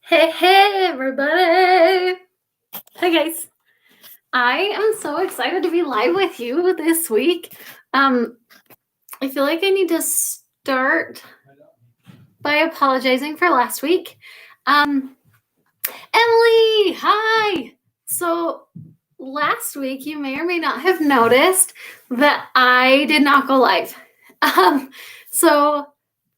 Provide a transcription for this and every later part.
Hey, everybody. Hey, guys. I am so excited to be live with you this week. I feel like I need to start by apologizing for last week. Emily, hi. So last week, you may or may not have noticed that I did not go live. So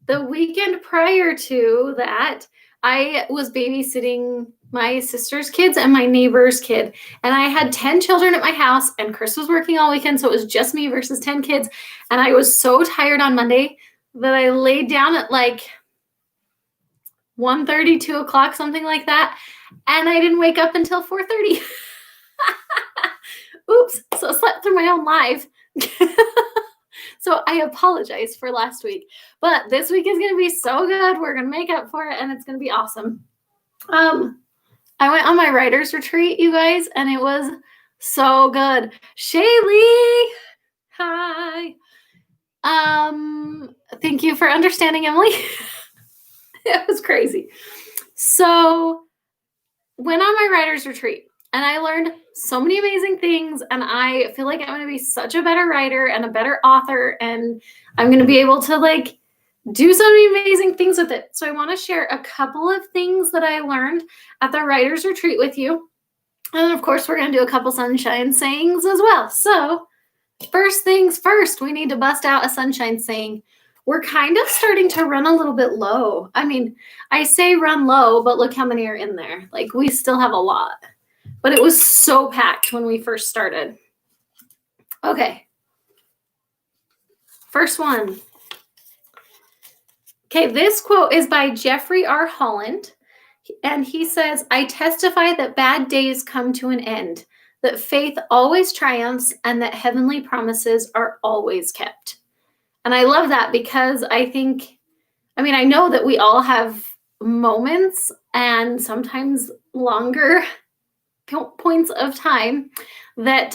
the weekend prior to that, I was babysitting my sister's kids and my neighbor's kid. And I had 10 children at my house, and Chris was working all weekend. So it was just me versus 10 kids. And I was so tired on Monday that I laid down at like 1:30, 2 o'clock, something like that. And I didn't wake up until 4:30. Oops. So I slept through my own live. So I apologize for last week, but this week is going to be so good. We're going to make up for it, and it's going to be awesome. I went on my writer's retreat, you guys, and it was so good. Shaylee, hi. Thank you for understanding, Emily. It was crazy. So went on my writer's retreat, and I learned so many amazing things, and I feel like I'm going to be such a better writer and a better author, and I'm going to be able to do so many amazing things with it. So I want to share a couple of things that I learned at the writer's retreat with you. And then, of course, we're going to do a couple sunshine sayings as well. So first things first, we need to bust out a sunshine saying. We're kind of starting to run a little bit low. I mean, I say run low, but look how many are in there. Like, we still have a lot. But it was so packed when we first started. Okay. First one. Okay, this quote is by Jeffrey R. Holland. And he says, I testify that bad days come to an end, that faith always triumphs, and that heavenly promises are always kept. And I love that because I know that we all have moments and sometimes longer points of time that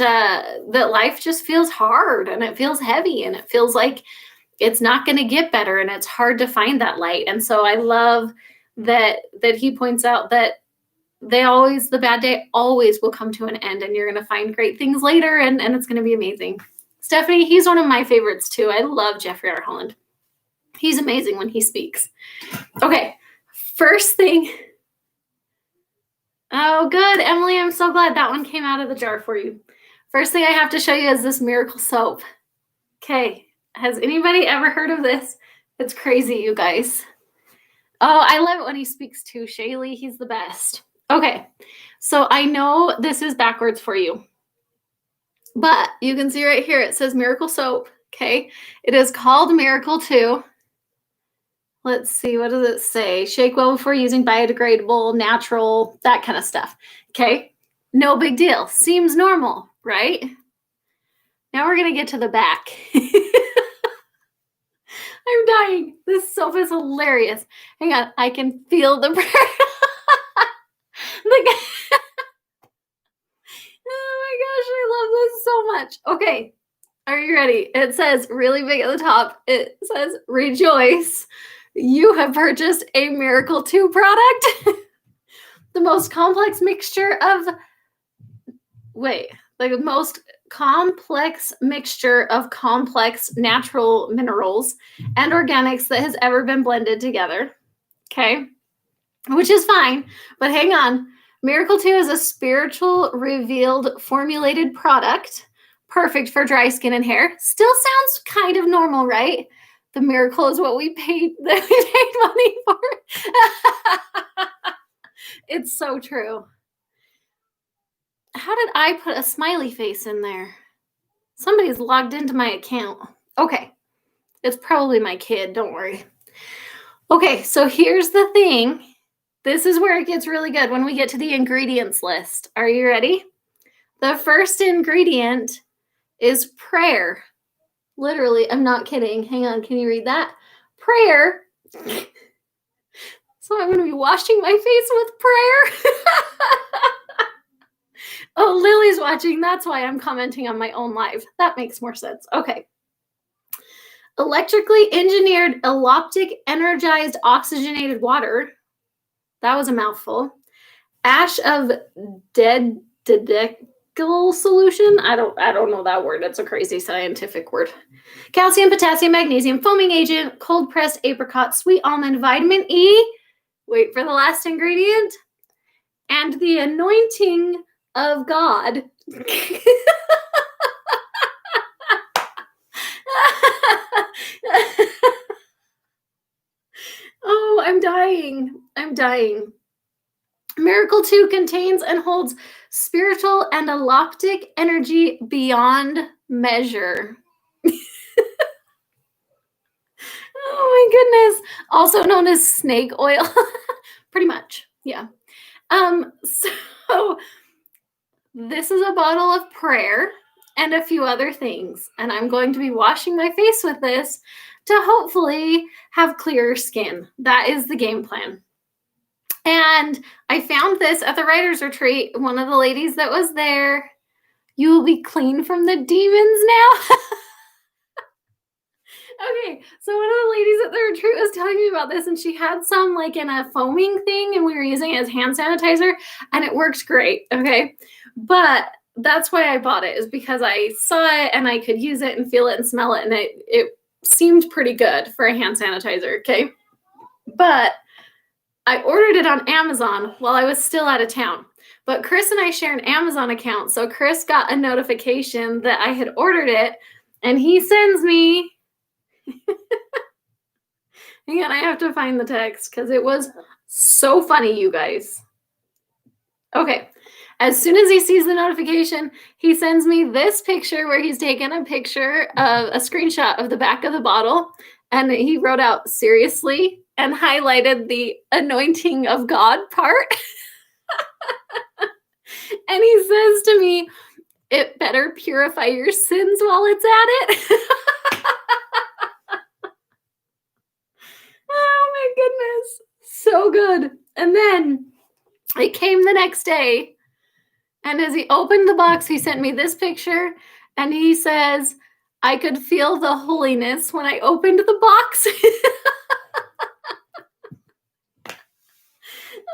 life just feels hard, and it feels heavy, and it feels like it's not going to get better, and it's hard to find that light. And so I love that he points out that the bad day always will come to an end, and you're going to find great things later, and it's going to be amazing. Stephanie, he's one of my favorites too. I love Jeffrey R. Holland. He's amazing when he speaks. Okay, first thing. Oh, good, Emily. I'm so glad that one came out of the jar for you. First thing I have to show you is this miracle soap. Okay, has anybody ever heard of this? It's crazy, you guys. Oh, I love it when he speaks too. Shaylee, he's the best. Okay, so I know this is backwards for you, but you can see right here, it says Miracle Soap, okay? It is called Miracle 2. Let's see, what does it say? Shake well before using, biodegradable, natural, that kind of stuff, okay? No big deal. Seems normal, right? Now we're going to get to the back. I'm dying. This soap is hilarious. Hang on, I can feel the Oh my gosh, I love this so much. Okay, are you ready? It says really big at the top, it says, rejoice. You have purchased a Miracle 2 product. The most complex mixture of complex natural minerals and organics that has ever been blended together. Okay, which is fine, but hang on. Miracle 2 is a spiritual, revealed, formulated product, perfect for dry skin and hair. Still sounds kind of normal, right? The miracle is what we paid money for. It's so true. How did I put a smiley face in there? Somebody's logged into my account. Okay, it's probably my kid, don't worry. Okay, so here's the thing. This is where it gets really good when we get to the ingredients list. Are you ready? The first ingredient is prayer. Literally, I'm not kidding. Hang on, can you read that? Prayer. So I'm going to be washing my face with prayer. Oh, Lily's watching. That's why I'm commenting on my own live. That makes more sense. Okay. Electrically engineered, alloptic, energized, oxygenated water. That was a mouthful. Ash of dead solution. I don't know that word. It's a crazy scientific word. Calcium, potassium, magnesium, foaming agent, cold pressed apricot, sweet almond, vitamin E. Wait for the last ingredient. And the anointing of God. Oh, I'm dying. I'm dying. Miracle 2 contains and holds spiritual and aloptic energy beyond measure. Oh my goodness. Also known as snake oil. Pretty much. Yeah. So this is a bottle of prayer and a few other things. And I'm going to be washing my face with this to hopefully have clearer skin. That is the game plan. And I found this at the writer's retreat. One of the ladies that was there, you will be clean from the demons now. Okay, so one of the ladies at the retreat was telling me about this, and she had some like in a foaming thing, and we were using it as hand sanitizer, and it works great, okay? But that's why I bought it, is because I saw it, and I could use it and feel it and smell it, and it seemed pretty good for a hand sanitizer, okay? But I ordered it on Amazon while I was still out of town. But Chris and I share an Amazon account, so Chris got a notification that I had ordered it, and he sends me... Hang on, I have to find the text because it was so funny, you guys. Okay, as soon as he sees the notification, he sends me this picture where he's taken a picture of a screenshot of the back of the bottle, and he wrote out seriously and highlighted the anointing of God part. And he says to me, it better purify your sins while it's at it. Oh my goodness. So good. And then it came the next day. And as he opened the box, he sent me this picture. And he says, I could feel the holiness when I opened the box.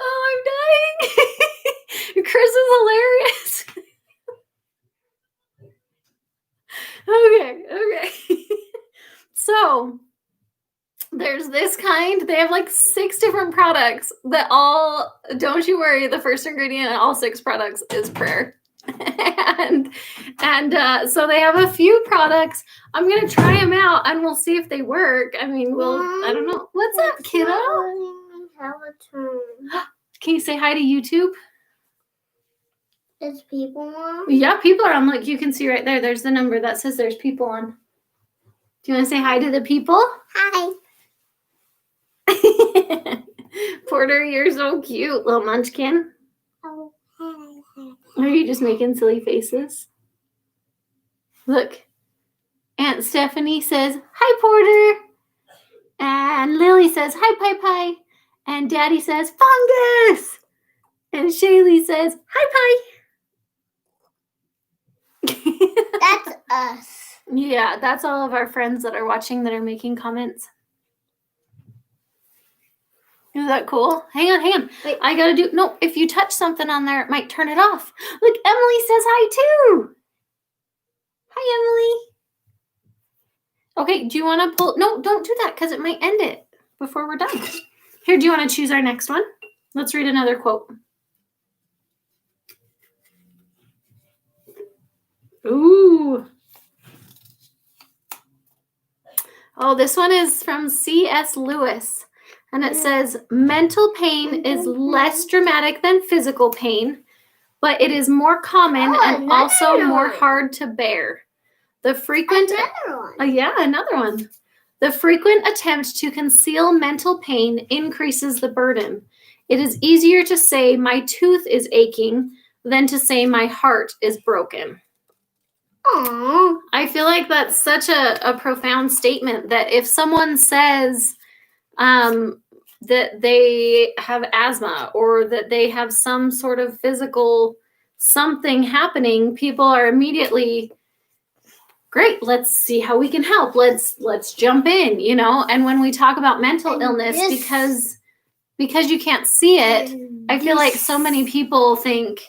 Oh, I'm dying. Chris is hilarious. Okay. So there's this kind. They have like 6 different products that all, don't you worry, the first ingredient in all 6 products is prayer. and so they have a few products. I'm going to try them out and we'll see if they work. I mean, I don't know. What's up, kiddo? Can you say hi to YouTube? There's people on? Yeah, people are on. Look, you can see right there. There's the number that says there's people on. Do you want to say hi to the people? Hi. Porter, you're so cute, little munchkin. Oh, hi. Are you just making silly faces? Look. Aunt Stephanie says, hi, Porter. And Lily says, hi, Pie Pie. And Daddy says, fungus. And Shaylee says, hi, Pie. That's us. Yeah, that's all of our friends that are watching that are making comments. Is that cool? Hang on. Wait. I gotta do, no, if you touch something on there, it might turn it off. Look, Emily says hi too. Hi, Emily. Okay, do you want to pull, no, don't do that because it might end it before we're done. Here, do you want to choose our next one? Let's read another quote. Ooh. Oh, this one is from C.S. Lewis. And it says, mental pain is less dramatic than physical pain, but it is more common and also more hard to bear. The frequent... Another one. Another one. The frequent attempt to conceal mental pain increases the burden. It is easier to say my tooth is aching than to say my heart is broken. Aww. I feel like that's such a profound statement that if someone says that they have asthma or that they have some sort of physical something happening, people are immediately, great, let's see how we can help. Let's jump in, you know? And when we talk about mental illness, because because you can't see it, I feel like so many people think,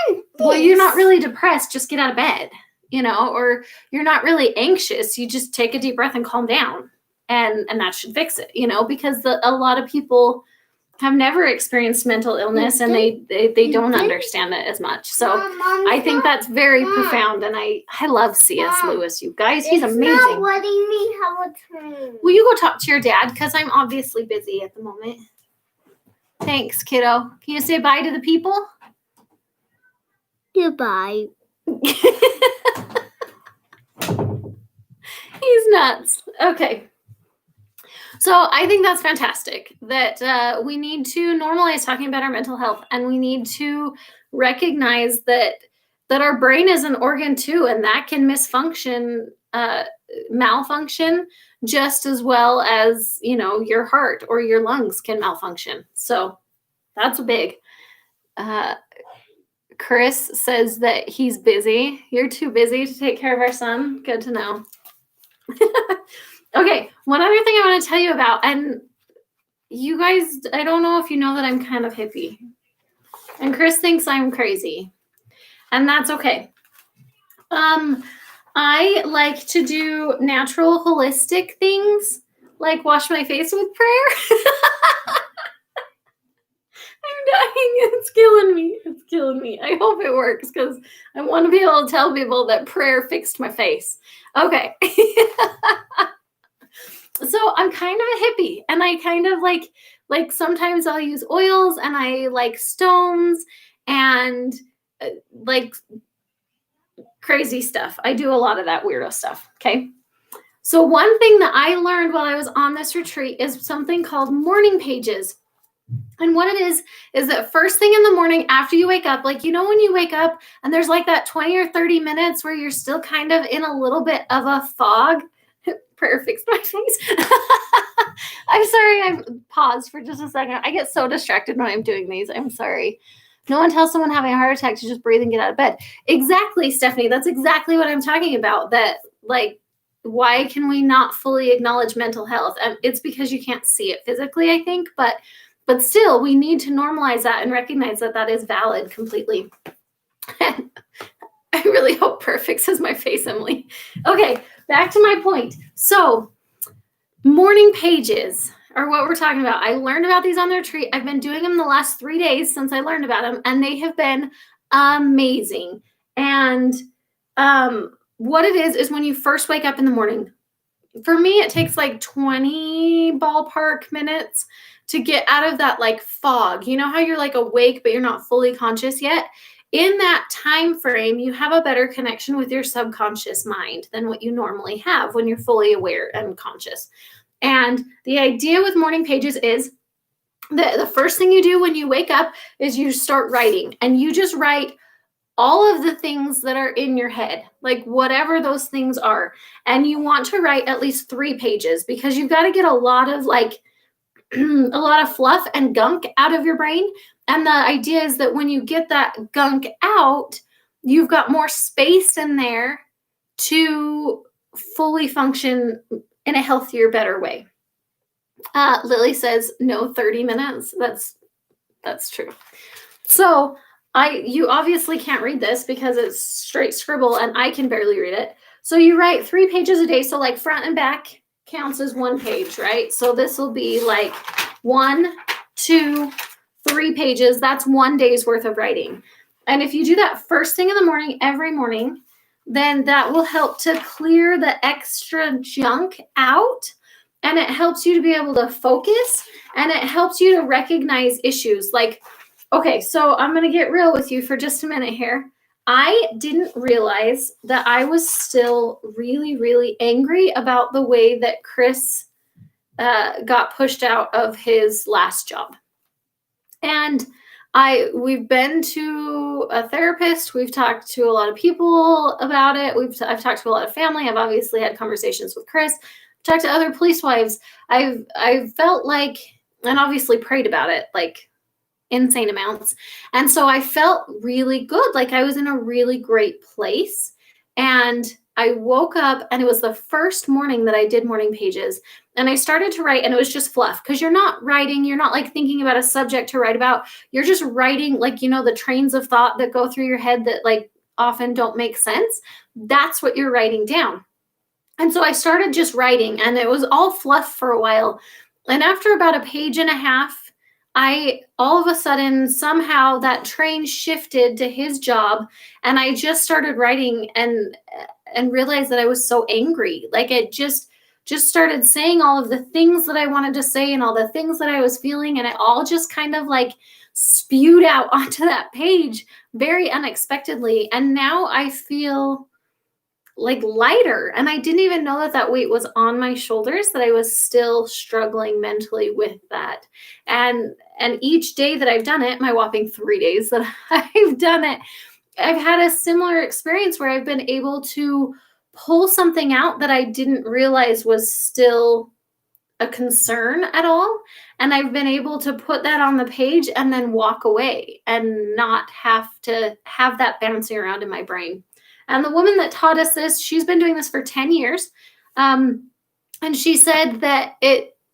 And well, you're not really depressed, just get out of bed, or you're not really anxious, you just take a deep breath and calm down, and that should fix it, because a lot of people have never experienced mental illness and they don't understand it as much. So I think that's very profound, and I love C.S. Lewis, you guys. He's amazing. Not letting me have a turn. Will you go talk to your dad? Because I'm obviously busy at the moment. Thanks, kiddo. Can you say bye to the people? Goodbye. He's nuts. Okay. So I think that's fantastic that we need to normalize talking about our mental health, and we need to recognize that our brain is an organ too, and that can malfunction just as well as, your heart or your lungs can malfunction. So that's big. Chris says that he's busy. You're too busy to take care of our son. Good to know. Okay, one other thing I want to tell you about, and you guys, I don't know if you know that I'm kind of hippie, and Chris thinks I'm crazy, and that's okay. I like to do natural, holistic things, like wash my face with prayer. I'm dying. It's killing me. It's killing me. I hope it works, because I want to be able to tell people that prayer fixed my face. Okay. So I'm kind of a hippie, and I kind of like sometimes I'll use oils, and I like stones and like crazy stuff. I do a lot of that weirdo stuff. Okay. So one thing that I learned while I was on this retreat is something called morning pages. And what it is that first thing in the morning after you wake up, like, when you wake up and there's like that 20 or 30 minutes where you're still kind of in a little bit of a fog. Prayer fixed my face. I'm sorry, I paused for just a second. I get so distracted when I'm doing these. I'm sorry. No one tells someone having a heart attack to just breathe and get out of bed. Exactly, Stephanie. That's exactly what I'm talking about. That, like, why can we not fully acknowledge mental health? And it's because you can't see it physically, I think. But still, we need to normalize that and recognize that that is valid completely. I really hope prayer fixes my face, Emily. Okay, back to my point. So, morning pages are what we're talking about. I learned about these on the retreat. I've been doing them the last 3 days since I learned about them, and they have been amazing. And what it is when you first wake up in the morning, for me, it takes like 20 ballpark minutes to get out of that like fog. You know how you're like awake, but you're not fully conscious yet? In that time frame, you have a better connection with your subconscious mind than what you normally have when you're fully aware and conscious. And the idea with morning pages is that the first thing you do when you wake up is you start writing, and you just write all of the things that are in your head, like whatever those things are. And you want to write at least 3 pages, because you've got to get a lot of a lot of fluff and gunk out of your brain. And the idea is that when you get that gunk out, you've got more space in there to fully function in a healthier, better way. Lily says no 30 minutes. That's true. So you obviously can't read this because it's straight scribble and I can barely read it. So you write 3 pages a day. So like front and back counts as 1 page, right? So this will be like 1, 2, 3 pages. That's 1 day's worth of writing. And if you do that first thing in the morning, every morning, then that will help to clear the extra junk out. And it helps you to be able to focus, and it helps you to recognize issues. Like, okay, so I'm going to get real with you for just a minute here. I didn't realize that I was still really, really angry about the way that Chris got pushed out of his last job. And we've been to a therapist. We've talked to a lot of people about it. I've talked to a lot of family. I've obviously had conversations with Chris. I've talked to other police wives. I've felt like, and obviously prayed about it, like insane amounts. And so I felt really good. Like I was in a really great place. And I woke up and it was the first morning that I did morning pages, and I started to write, and it was just fluff, because you're not writing, you're not like thinking about a subject to write about. You're just writing, like, the trains of thought that go through your head that like often don't make sense. That's what you're writing down. And so I started just writing, and it was all fluff for a while. And after about a page and a half, I all of a sudden, somehow that train shifted to his job, and I just started writing and realized that I was so angry. Like, it just started saying all of the things that I wanted to say and all the things that I was feeling, and it all just kind of like spewed out onto that page very unexpectedly. And now I feel like lighter, and I didn't even know that that weight was on my shoulders, that I was still struggling mentally with that. And each day that I've done it, my whopping 3 days that I've done it, I've had a similar experience where I've been able to pull something out that I didn't realize was still a concern at all. And I've been able to put that on the page and then walk away and not have to have that bouncing around in my brain. And the woman that taught us this, she's been doing this for 10 years. And she said that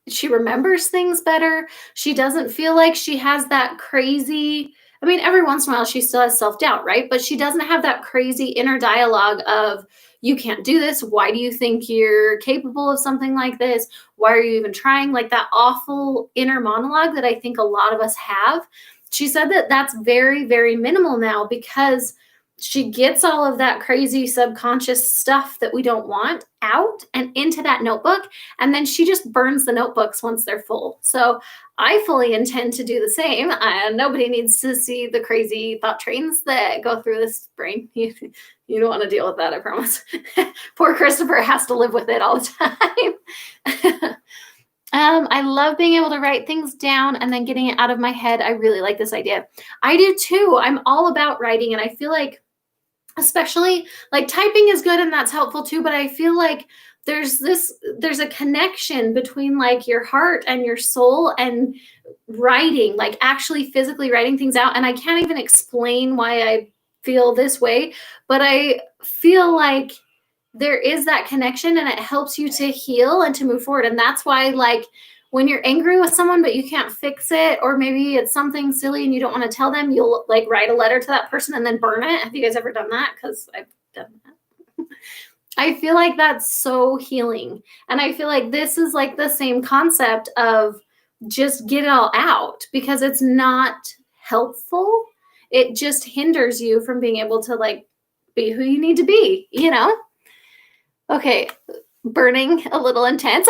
she remembers things better. She doesn't feel like she has that crazy, I mean, every once in a while she still has self-doubt, right? But she doesn't have that crazy inner dialogue of, you can't do this. Why do you think you're capable of something like this? Why are you even trying? Like that awful inner monologue that I think a lot of us have. She said that that's very, very minimal now, because she gets all of that crazy subconscious stuff that we don't want out and into that notebook. And then she just burns the notebooks once they're full. So I fully intend to do the same. Nobody needs to see the crazy thought trains that go through this brain. You don't want to deal with that, I promise. Poor Christopher has to live with it all the time. I love being able to write things down and then getting it out of my head. I really like this idea. I do too. I'm all about writing, and I feel like, especially like typing is good and that's helpful too, but I feel like there's a connection between like your heart and your soul and writing, like actually physically writing things out. And I can't even explain why I feel this way, but I feel like there is that connection, and it helps you to heal and to move forward. And that's why, like, when you're angry with someone but you can't fix it, or maybe it's something silly and you don't want to tell them, you'll like write a letter to that person and then burn it. Have you guys ever done that? Because I've done that. I feel like that's so healing. And I feel like this is like the same concept of just get it all out, because it's not helpful. It just hinders you from being able to like be who you need to be, Okay, burning, a little intense.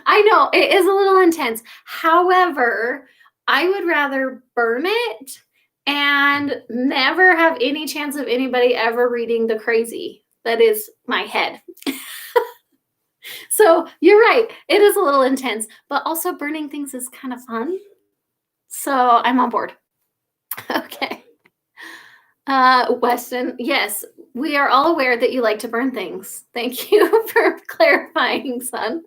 I know it is a little intense. However, I would rather burn it and never have any chance of anybody ever reading the crazy that is my head. So you're right. It is a little intense, but also burning things is kind of fun. So I'm on board. Okay. Weston, yes, we are all aware that you like to burn things. Thank you for clarifying, son.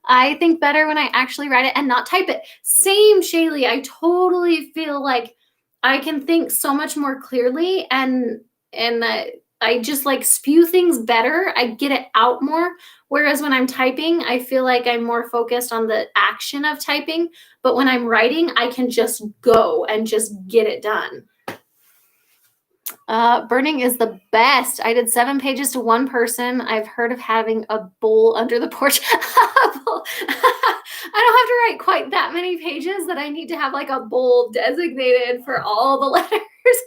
I think better when I actually write it and not type it. Same, Shaylee. I totally feel like I can think so much more clearly, and I just like spew things better. I get it out more. Whereas when I'm typing, I feel like I'm more focused on the action of typing. But when I'm writing, I can just go and just get it done. Burning is the best. I did 7 pages to one person. I've heard of having a bowl under the porch. I don't have to write quite that many pages that I need to have like a bowl designated for all the letters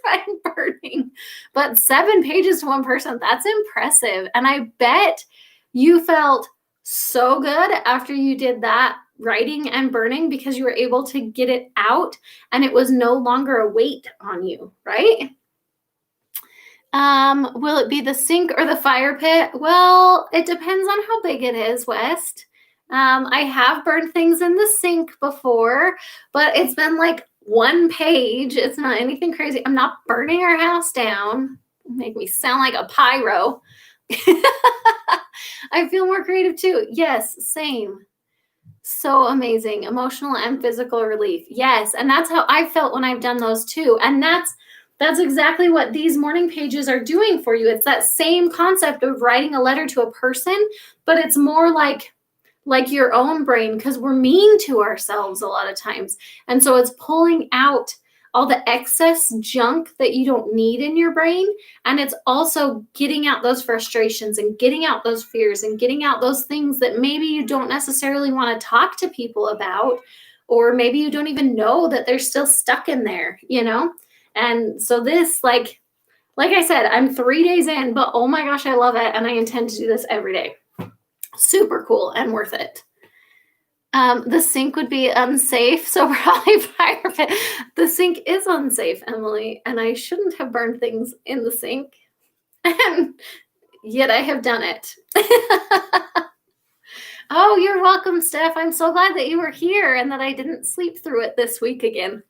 I'm burning. But 7 pages to one person, that's impressive. And I bet you felt so good after you did that writing and burning, because you were able to get it out and it was no longer a weight on you, right? Will it be the sink or the fire pit? Well, it depends on how big it is, West. I have burned things in the sink before, but it's been like 1 page. It's not anything crazy. I'm not burning our house down. Make me sound like a pyro. I feel more creative too. Yes, same. So amazing. Emotional and physical relief. Yes. And that's how I felt when I've done those too. And that's That's exactly what these morning pages are doing for you. It's that same concept of writing a letter to a person, but it's more like your own brain, because we're mean to ourselves a lot of times. And so it's pulling out all the excess junk that you don't need in your brain. And it's also getting out those frustrations and getting out those fears and getting out those things that maybe you don't necessarily want to talk to people about, or maybe you don't even know that they're still stuck in there, you know? And so this, like I said, I'm 3 days in, but oh my gosh, I love it. And I intend to do this every day. Super cool and worth it. The sink would be unsafe, so probably fire pit. The sink is unsafe, Emily, and I shouldn't have burned things in the sink, and yet I have done it. Oh, you're welcome, Steph. I'm so glad that you were here and that I didn't sleep through it this week again.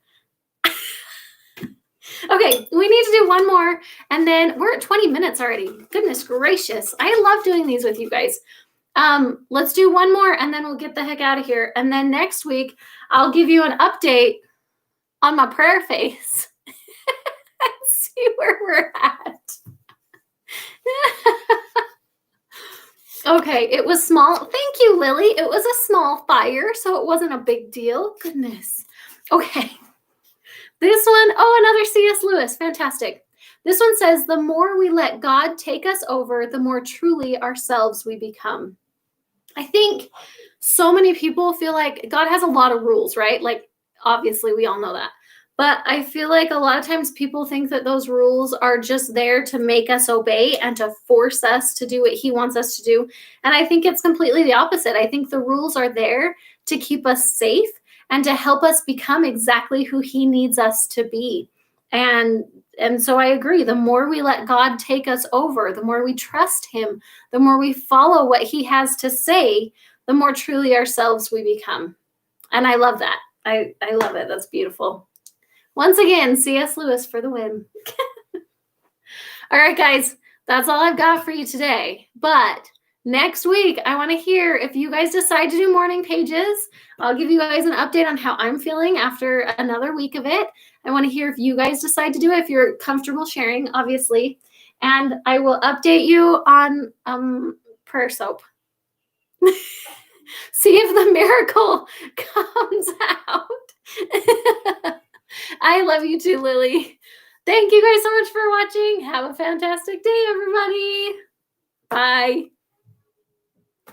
Okay, we need to do one more, and then we're at 20 minutes already. Goodness gracious. I love doing these with you guys. Let's do one more and then we'll get the heck out of here. And then next week, I'll give you an update on my prayer face and see where we're at. Okay, it was small. Thank you, Lily. It was a small fire, so it wasn't a big deal. Goodness. Okay. This one, oh, another C.S. Lewis. Fantastic. This one says, the more we let God take us over, the more truly ourselves we become. I think so many people feel like God has a lot of rules, right? Like, obviously, we all know that. But I feel like a lot of times people think that those rules are just there to make us obey and to force us to do what he wants us to do. And I think it's completely the opposite. I think the rules are there to keep us safe and to help us become exactly who he needs us to be. And so I agree. The more we let God take us over, the more we trust him, the more we follow what he has to say, the more truly ourselves we become. And I love that. I love it. That's beautiful. Once again, C.S. Lewis for the win. All right, guys, that's all I've got for you today. But next week, I want to hear if you guys decide to do morning pages. I'll give you guys an update on how I'm feeling after another week of it. I want to hear if you guys decide to do it, if you're comfortable sharing, obviously. And I will update you on prayer soap. See if the miracle comes out. I love you too, Lily. Thank you guys so much for watching. Have a fantastic day, everybody. Bye.